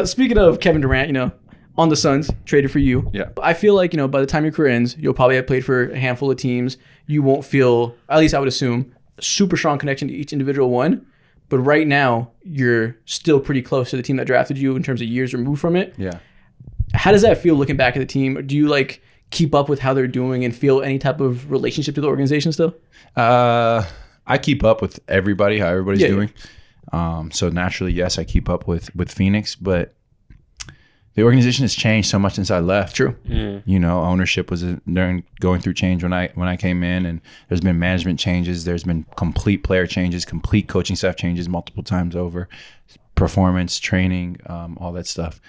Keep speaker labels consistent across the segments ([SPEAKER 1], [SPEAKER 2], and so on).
[SPEAKER 1] Speaking of Kevin Durant, on the Suns, traded for you.
[SPEAKER 2] Yeah.
[SPEAKER 1] I feel like, by the time your career ends, you'll probably have played for a handful of teams. You won't feel, at least I would assume, a super strong connection to each individual one. But right now, you're still pretty close to the team that drafted you in terms of years removed from it.
[SPEAKER 2] Yeah.
[SPEAKER 1] How does that feel looking back at the team? Do you keep up with how they're doing and feel any type of relationship to the organization still?
[SPEAKER 2] I keep up with everybody, how everybody's doing.
[SPEAKER 1] Yeah.
[SPEAKER 2] So naturally, yes, I keep up with Phoenix, but the organization has changed so much since I left.
[SPEAKER 1] True.
[SPEAKER 2] Ownership was going through change when I came in, and there's been management changes. There's been complete player changes, complete coaching staff changes multiple times over, performance, training, all that stuff.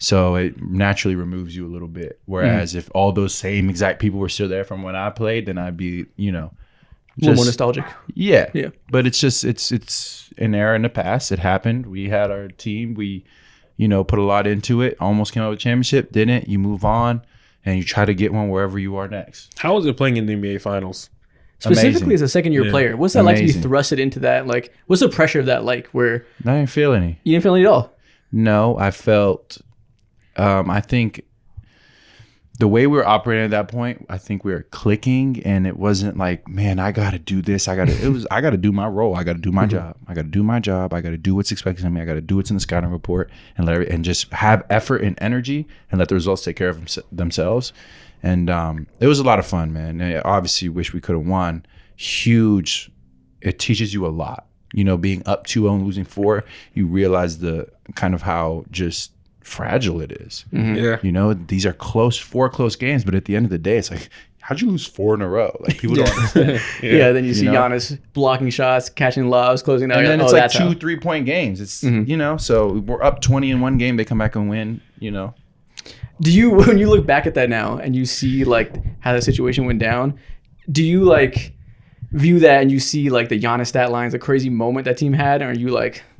[SPEAKER 2] So it naturally removes you a little bit. Whereas if all those same exact people were still there from when I played, then I'd be,
[SPEAKER 1] A little more nostalgic.
[SPEAKER 2] Yeah.
[SPEAKER 1] Yeah.
[SPEAKER 2] But it's just, it's an era in the past. It happened. We had our team. We, put a lot into it. Almost came out with a championship. Didn't. You move on and you try to get one wherever you are next.
[SPEAKER 3] How is it playing in the NBA Finals?
[SPEAKER 1] Specifically
[SPEAKER 2] Amazing.
[SPEAKER 1] as a second-year player. What's that like to be
[SPEAKER 2] Amazing.
[SPEAKER 1] thrusted into that? What's the pressure of that where
[SPEAKER 2] I didn't feel any.
[SPEAKER 1] you didn't feel any at all?
[SPEAKER 2] No, I felt, I think the way we were operating at that point, I think we were clicking, and it wasn't like, man, I got to do this. I got to do my role. I got to do my job. I got to do my job. I got to do what's expected of me. I got to do what's in the scouting report and just have effort and energy and let the results take care of themselves. And it was a lot of fun, man. And I obviously wish we could have won. Huge. It teaches you a lot. Being up 2-0 and losing 4, you realize the kind of how just fragile it is.
[SPEAKER 3] Yeah.
[SPEAKER 2] These are 4 close games, but at the end of the day, it's like, how'd you lose 4 in a row? People don't understand.
[SPEAKER 1] Yeah, then you see Giannis blocking shots, catching lobs, closing out.
[SPEAKER 2] And then it's
[SPEAKER 1] that's
[SPEAKER 2] 2 3-point games. It's so we're up 20 in one game, they come back and win.
[SPEAKER 1] Do you, when you look back at that now and you see how the situation went down, do you view that and you see the Giannis stat lines, the crazy moment that team had, or are you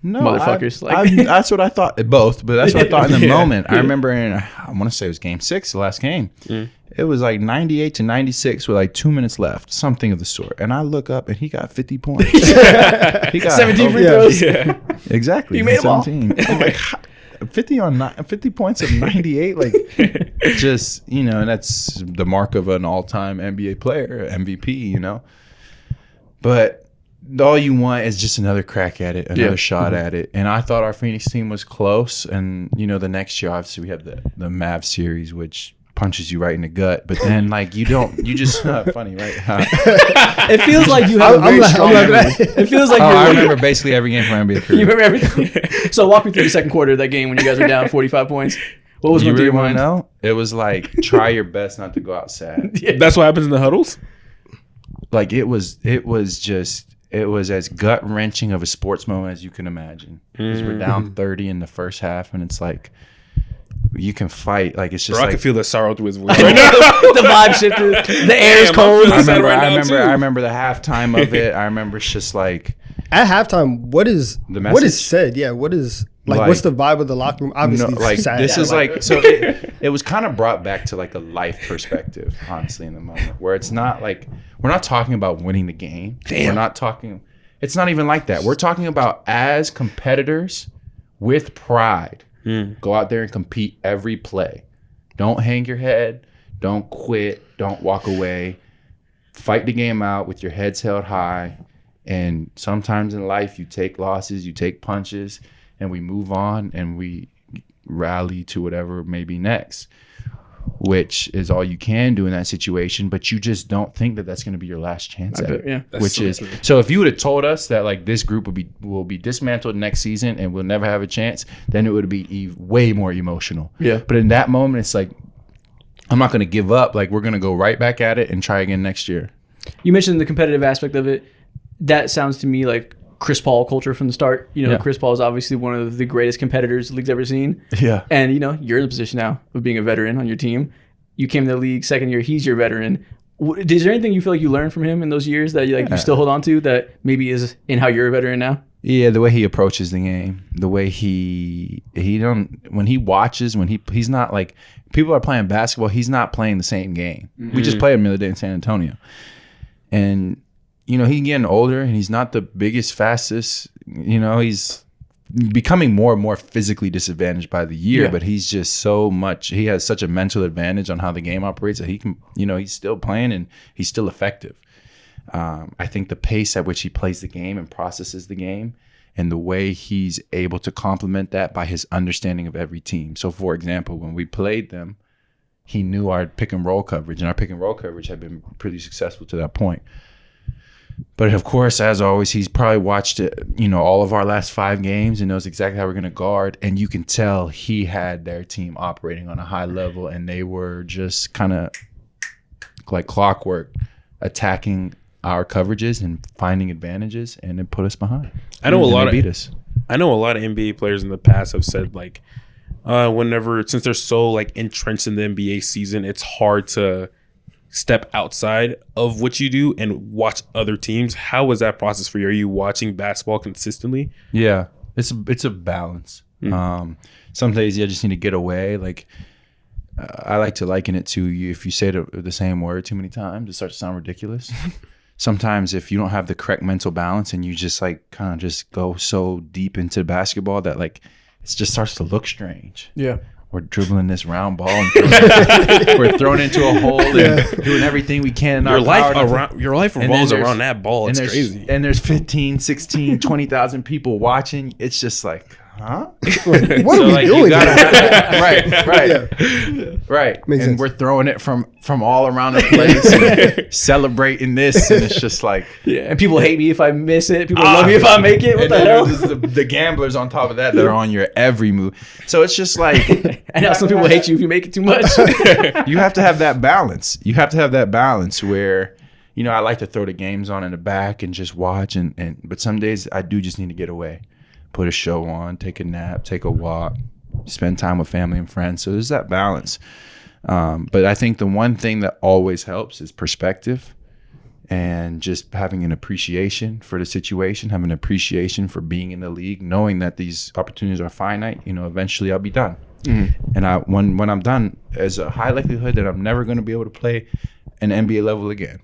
[SPEAKER 2] No,
[SPEAKER 1] motherfuckers?
[SPEAKER 2] that's what I thought. Both, but that's what I thought in the moment. I remember I want to say it was Game 6, the last game. It was 98-96 with 2 minutes left, something of the sort. And I look up and he got 50 points. He got
[SPEAKER 1] 17 free throws.
[SPEAKER 3] Yeah.
[SPEAKER 2] Exactly.
[SPEAKER 1] He made them all.
[SPEAKER 2] 17. I'm like, 50 points of 98, just, and that's the mark of an all-time NBA player, MVP, But all you want is just another crack at it, another shot at it. And I thought our Phoenix team was close. And, the next year, obviously, we have the Mavs series, which punches you right in the gut. But then, you just, funny, right?
[SPEAKER 1] It feels like you have a very strong memory. It feels like
[SPEAKER 2] I remember basically every game from NBA career.
[SPEAKER 1] you remember everything. So walk me through the second quarter of that game when you guys were down 45 points. What was
[SPEAKER 2] You
[SPEAKER 1] going through
[SPEAKER 2] really
[SPEAKER 1] your
[SPEAKER 2] want to
[SPEAKER 1] mind?
[SPEAKER 2] know? It was try your best not to go out sad.
[SPEAKER 3] That's what happens in the huddles?
[SPEAKER 2] It was as gut wrenching of a sports moment as you can imagine. Because we're down 30 in the first half, and it's you can fight. It's just
[SPEAKER 3] Bro, I can feel the sorrow through his voice.
[SPEAKER 1] The vibe shifted. The air is
[SPEAKER 3] Damn,
[SPEAKER 1] cold.
[SPEAKER 3] I'm feeling
[SPEAKER 2] I remember the halftime of it. I remember it's just
[SPEAKER 4] At halftime, what is
[SPEAKER 2] The
[SPEAKER 4] what is
[SPEAKER 2] message?
[SPEAKER 4] said? Yeah, what is what's the vibe of the locker room? Obviously, it's sad.
[SPEAKER 2] this is
[SPEAKER 4] Yeah,
[SPEAKER 2] so it was kind of brought back to a life perspective, honestly, in the moment where it's not we're not talking about winning the game. We're not talking. It's not even like that. We're talking about as competitors with pride. Go out there and compete every play. Don't hang your head. Don't quit. Don't walk away. Fight the game out with your heads held high. And sometimes in life, you take losses, you take punches, and we move on and we rally to whatever may be next, which is all you can do in that situation. But you just don't think that that's going to be your last chance at it.
[SPEAKER 1] Yeah.
[SPEAKER 2] So if you would have told us that this group will be dismantled next season and we'll never have a chance, then it would be way more emotional.
[SPEAKER 1] Yeah.
[SPEAKER 2] But in that moment, it's I'm not going to give up. We're going to go right back at it and try again next year.
[SPEAKER 1] You mentioned the competitive aspect of it. That sounds to me like Chris Paul culture from the start. Chris Paul is obviously one of the greatest competitors the league's ever seen.
[SPEAKER 2] Yeah.
[SPEAKER 1] And, you're in the position now of being a veteran on your team. You came to the league second year. He's your veteran. Is there anything you feel like you learned from him in those years that you still hold on to that maybe is in how you're a veteran now?
[SPEAKER 2] Yeah, the way he approaches the game, the way when he watches, he's not people are playing basketball, he's not playing the same game. Mm-hmm. We just played him the other day in San Antonio. And, he's getting older and he's not the biggest, fastest, he's becoming more and more physically disadvantaged by the year,
[SPEAKER 1] Yeah.
[SPEAKER 2] but he has such a mental advantage on how the game operates that he can, he's still playing and he's still effective. I think the pace at which he plays the game and processes the game and the way he's able to complement that by his understanding of every team. So, for example, when we played them, he knew our pick and roll coverage, and our pick and roll coverage had been pretty successful to that point. But of course, as always, he's probably watched it, all of our last 5 games and knows exactly how we're going to guard. And you can tell he had their team operating on a high level, and they were just kind of like clockwork, attacking our coverages and finding advantages, and it put us behind.
[SPEAKER 3] I know a lot of
[SPEAKER 2] beat us.
[SPEAKER 3] I know a lot of NBA players in the past have said like, since they're so like entrenched in the NBA season, it's hard to step outside of what you do and watch other teams. How was that process for you? Are you watching basketball consistently?
[SPEAKER 2] Yeah, it's a balance. Some days you just need to get away. Like I like to liken it to you. If you say the same word too many times, it starts to sound ridiculous. Sometimes if you don't have the correct mental balance and you just like kind of just go so deep into basketball that like it just starts to look strange.
[SPEAKER 1] Yeah.
[SPEAKER 2] We're dribbling this round ball and we're thrown into a hole and doing everything we can in our power.
[SPEAKER 3] Your life revolves around that ball. It's crazy.
[SPEAKER 2] And there's 15, 16, 20,000 people watching. It's just like, huh?
[SPEAKER 4] What are we doing?
[SPEAKER 2] You gotta have that. Right.
[SPEAKER 4] Makes
[SPEAKER 2] And
[SPEAKER 4] sense.
[SPEAKER 2] we're throwing it from all around the place and celebrating this, and it's just like,
[SPEAKER 1] Yeah. And people hate me if I miss it. People love me if I make it. What
[SPEAKER 2] and
[SPEAKER 1] the
[SPEAKER 2] then
[SPEAKER 1] hell?
[SPEAKER 2] there's the gamblers on top of that are on your every move. So it's just like,
[SPEAKER 1] And now some people hate you if you make it too much.
[SPEAKER 2] you have to have that balance. You have to have that balance where, I like to throw the games on in the back and just watch, but some days I do just need to get away, put a show on, take a nap, take a walk, spend time with family and friends. So there's that balance. But I think the one thing that always helps is perspective and just having an appreciation for the situation, having an appreciation for being in the league, knowing that these opportunities are finite. Eventually I'll be done. Mm-hmm. And when I'm done, there's a high likelihood that I'm never going to be able to play an NBA level again.